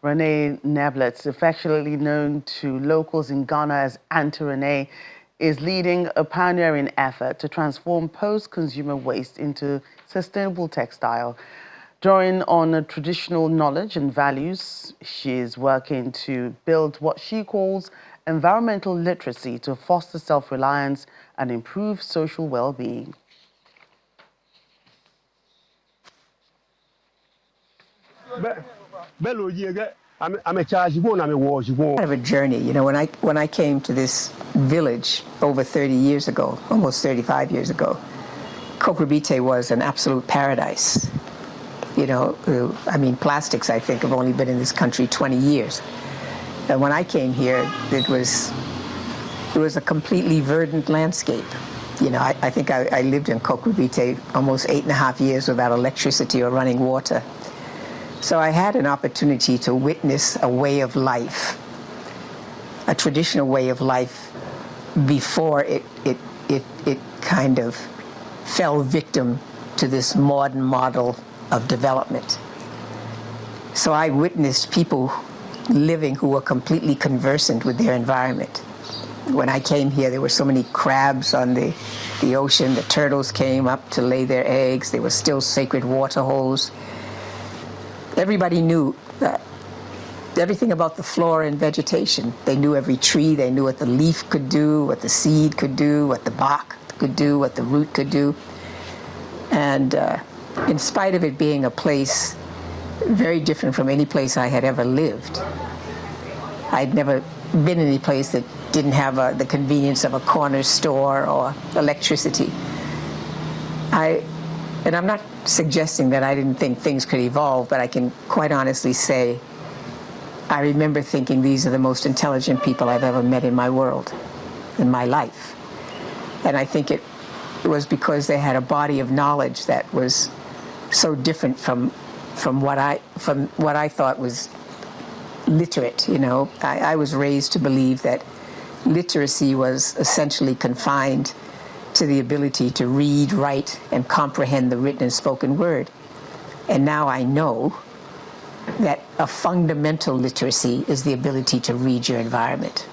Renee Neblets, affectionately known to locals in Ghana as Auntie Renee, is leading a pioneering effort to transform post-consumer waste into sustainable textile. Drawing on traditional knowledge and values, she is working to build what she calls environmental literacy to foster self-reliance and improve social well-being. I'm a charge one, I'm a wash one. Kind of a journey, you know, when I came to this village over 30 years ago, almost 35 years ago, Kokrobite was an absolute paradise. You know, I mean, plastics, I think, have only been in this country 20 years. And when I came here, it was a completely verdant landscape. You know, I think I lived in Kokrobite almost 8.5 years without electricity or running water. So I had an opportunity to witness a way of life, a traditional way of life, before it kind of fell victim to this modern model of development. So I witnessed people living who were completely conversant with their environment. When I came here, there were so many crabs on the ocean. The turtles came up to lay their eggs. There were still sacred water holes. Everybody knew everything about the flora and vegetation. They knew every tree. They knew what the leaf could do, what the seed could do, what the bark could do, what the root could do. And in spite of it being a place very different from any place I had ever lived, I'd never been in any place that didn't have the convenience of a corner store or electricity. And I'm not suggesting that I didn't think things could evolve, but I can quite honestly say I remember thinking these are the most intelligent people I've ever met in my world, in my life. And I think it was because they had a body of knowledge that was so different from what I thought was literate. You know, I was raised to believe that literacy was essentially confined to the ability to read, write, and comprehend the written and spoken word. And now I know that a fundamental literacy is the ability to read your environment.